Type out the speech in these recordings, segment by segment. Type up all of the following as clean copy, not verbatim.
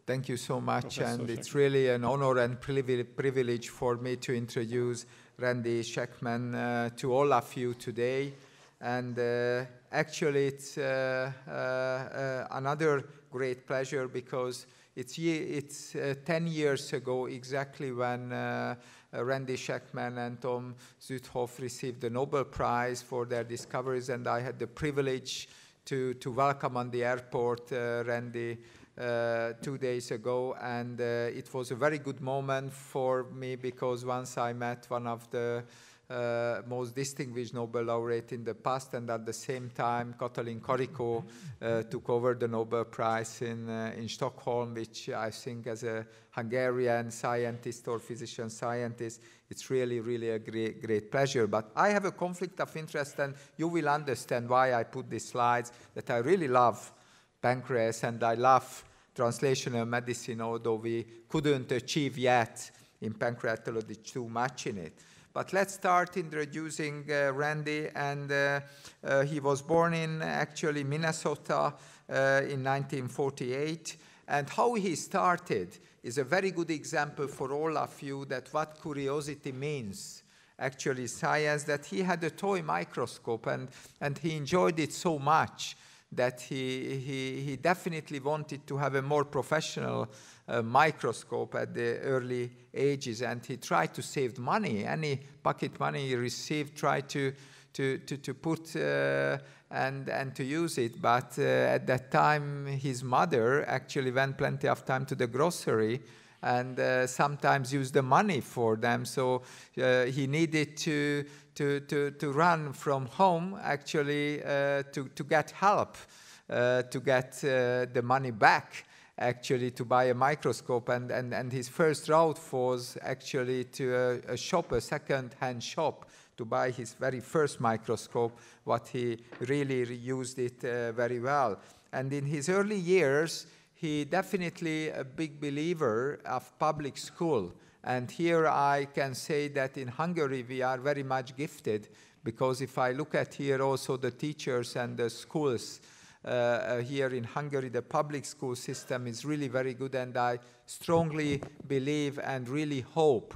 Thank you so much, Professor and it's Schekman. really an honor and privilege for me to introduce Randy Schekman to all of you today. And actually, it's another great pleasure because it's 10 years ago exactly when Randy Schekman and Tom Südhof received the Nobel Prize for their discoveries, and I had the privilege to welcome on the airport Randy 2 days ago, and it was a very good moment for me because once I met one of the most distinguished Nobel laureate in the past, and at the same time Katalin Karikó took over the Nobel Prize in Stockholm, which I think as a Hungarian scientist or physician scientist, it's really, really a great pleasure. But I have a conflict of interest, and you will understand why I put these slides, that I really love pancreas and I love translational medicine, although we couldn't achieve yet in pancreatology too much in it. But let's start introducing Randy, and he was born in actually Minnesota in 1948, and how he started is a very good example for all of you that what curiosity means. Actually science, that he had a toy microscope and he enjoyed it so much that he definitely wanted to have a more professional microscope at the early ages, and he tried to save money. Any pocket money he received, tried to put and to use it. But at that time, his mother actually went plenty of time to the grocery and sometimes used the money for them. So he needed to run from home actually to get help, to get the money back actually to buy a microscope, and his first route was actually to a shop, a second-hand shop, to buy his very first microscope, what he really used it very well. And in his early years, he definitely a big believer of public school. And here I can say that in Hungary we are very much gifted, because if I look at here also the teachers and the schools here in Hungary, the public school system is really very good, and I strongly believe and really hope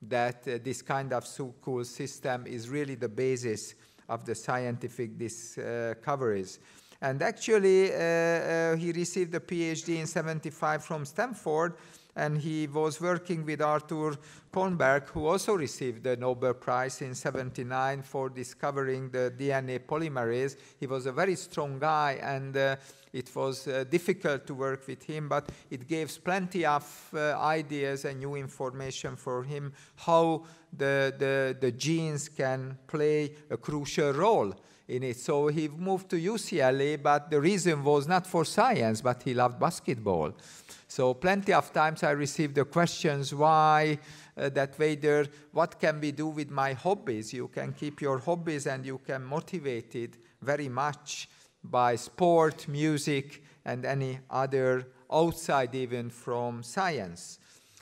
that this kind of school system is really the basis of the scientific discoveries. And actually he received a PhD in 1975 from Stanford, and he was working with Arthur Kornberg, who also received the Nobel Prize in 1979 for discovering the DNA polymerase. He was a very strong guy, and it was difficult to work with him, but it gave plenty of ideas and new information for him how the genes can play a crucial role in it. So he moved to UCLA, but the reason was not for science, but he loved basketball. So plenty of times I received the questions, why that Vader, what can we do with my hobbies? You can keep your hobbies and you can motivate it very much by sport, music, and any other outside even from science.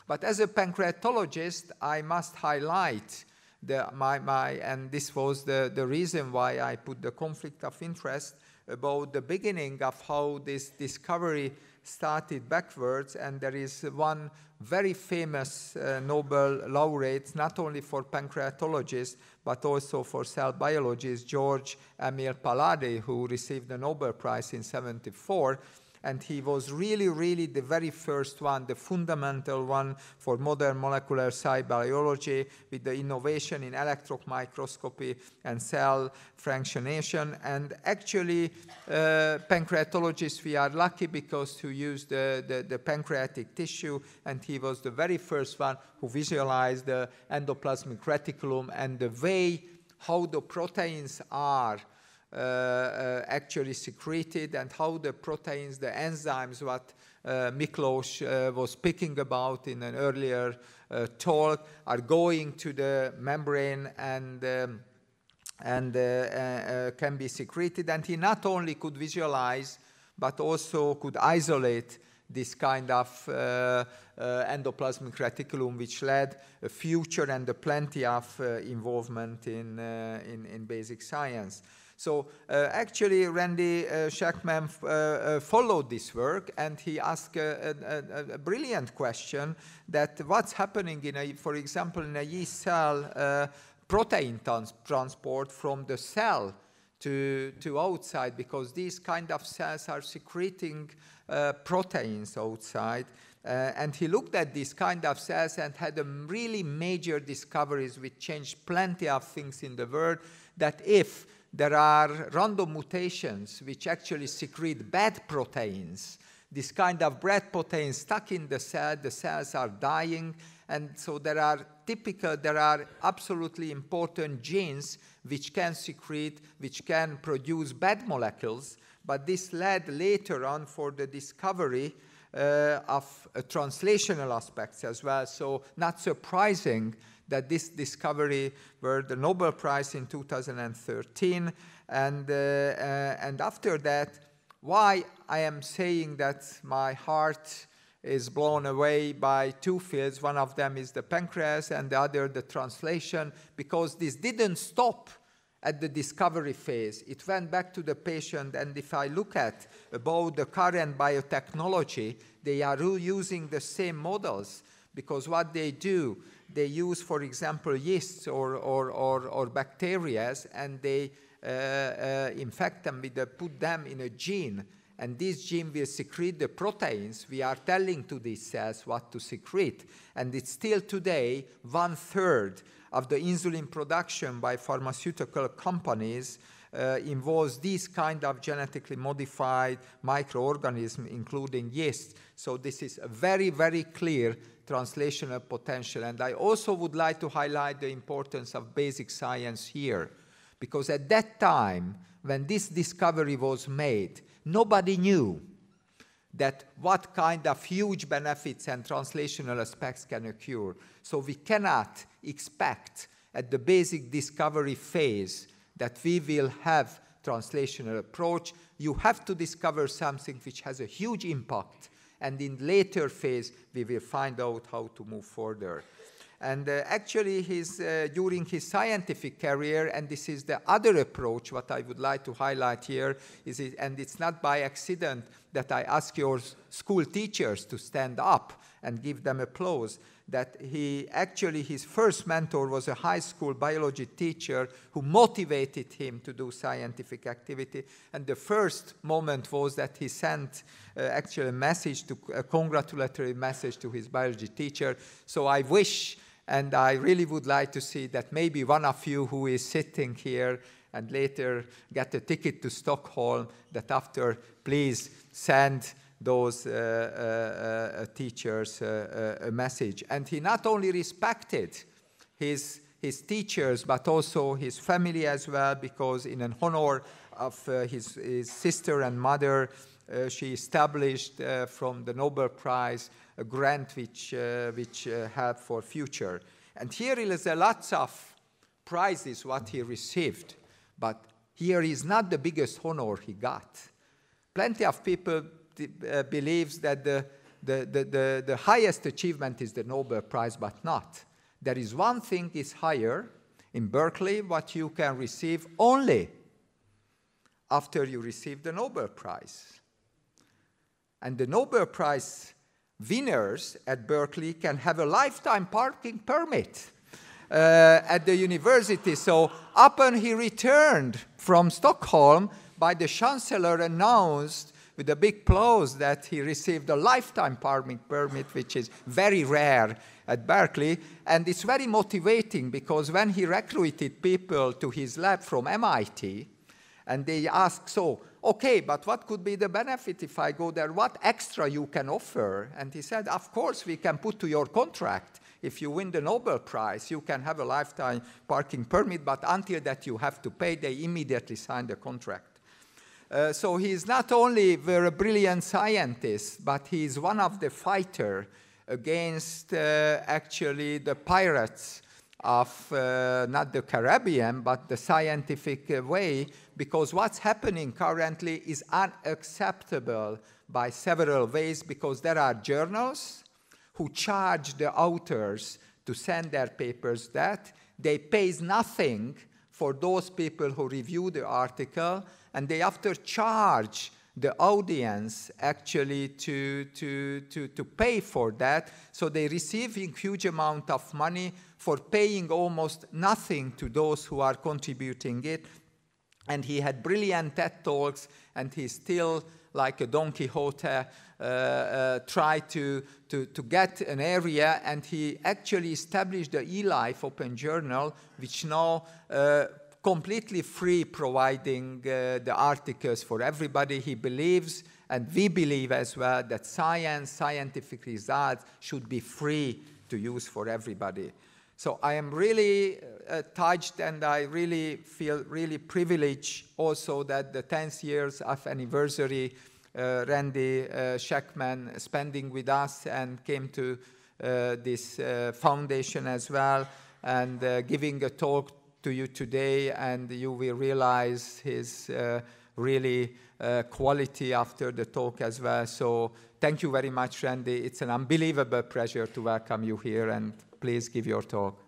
But as a pancreatologist, I must highlight and this was the reason why I put the conflict of interest about the beginning of how this discovery started backwards. And there is one very famous Nobel laureate, not only for pancreatologists, but also for cell biologists, George Emil Pallade, who received the Nobel Prize in 1974. And he was really, really the very first one, the fundamental one for modern molecular cell biology, with the innovation in electron microscopy and cell fractionation. And actually, pancreatologists, we are lucky because to use the pancreatic tissue, and he was the very first one who visualized the endoplasmic reticulum and the way how the proteins are actually secreted, and how the proteins, the enzymes, what Miklós was speaking about in an earlier talk, are going to the membrane and can be secreted. And he not only could visualize, but also could isolate this kind of endoplasmic reticulum, which led a future and plenty of involvement in basic science. So actually, Randy Schekman followed this work, and he asked a brilliant question that what's happening for example, in a yeast cell, protein transport from the cell to outside, because these kind of cells are secreting proteins outside. And he looked at these kind of cells and had really major discoveries which changed plenty of things in the world, that if there are random mutations which actually secrete bad proteins, this kind of bad proteins stuck in the cells are dying. And so there are absolutely important genes which can secrete, which can produce bad molecules. But this led later on for the discovery of translational aspects as well. So not surprising that this discovery were the Nobel Prize in 2013. And after that, why I am saying that my heart is blown away by two fields. One of them is the pancreas and the other the translation, because this didn't stop at the discovery phase. It went back to the patient, and if I look at about the current biotechnology, they are using the same models, because what they do, they use, for example, yeasts or bacteria, and they infect them put them in a gene, and this gene will secrete the proteins. We are telling to these cells what to secrete, and it's still today 1/3 of the insulin production by pharmaceutical companies involves these kind of genetically modified microorganisms, including yeast. So this is a very, very clear translational potential. And I also would like to highlight the importance of basic science here, because at that time, when this discovery was made, nobody knew that what kind of huge benefits and translational aspects can occur. So we cannot expect at the basic discovery phase that we will have translational approach. You have to discover something which has a huge impact, and in later phase we will find out how to move further. And actually during his scientific career, and this is the other approach what I would like to highlight here, and it's not by accident that I ask your school teachers to stand up and give them applause, that his first mentor was a high school biology teacher who motivated him to do scientific activity. And the first moment was that he sent actually a congratulatory message to his biology teacher. So I wish, and I really would like to see that maybe one of you who is sitting here and later get a ticket to Stockholm, that after please send those teachers a message. And he not only respected his teachers, but also his family as well, because in an honor of his sister and mother, she established from the Nobel Prize a grant which helped for future. And here is lots of prizes what he received, but here is not the biggest honor he got. Plenty of people believes that the highest achievement is the Nobel Prize, but not. There is one thing is higher in Berkeley, what you can receive only after you receive the Nobel Prize. And the Nobel Prize winners at Berkeley can have a lifetime parking permit at the university. So upon he returned from Stockholm, by the Chancellor announced with a big applause that he received a lifetime parking permit, which is very rare at Berkeley. And it's very motivating, because when he recruited people to his lab from MIT, and they asked, so, okay, but what could be the benefit if I go there? What extra you can offer? And he said, of course, we can put to your contract. If you win the Nobel Prize, you can have a lifetime parking permit, but until that you have to pay. They immediately signed the contract. So he's not only a very brilliant scientist, but he's one of the fighters against actually the pirates of not the Caribbean, but the scientific way, because what's happening currently is unacceptable by several ways, because there are journals who charge the authors to send their papers that they pay nothing for those people who review the article, and they after charge the audience actually to pay for that. So they receive a huge amount of money for paying almost nothing to those who are contributing it. And he had brilliant TED Talks, and he still, like a Don Quixote, tried to get an area, and he actually established the eLife Open Journal, which now completely free, providing the articles for everybody. He believes, and we believe as well, that science, scientific results should be free to use for everybody. So I am really touched, and I really feel really privileged also that the 10th years of anniversary, Randy Schekman spending with us and came to this foundation as well, and giving a talk to you today, and you will realize his really quality after the talk as well. So thank you very much, Randy. It's an unbelievable pleasure to welcome you here, and please give your talk.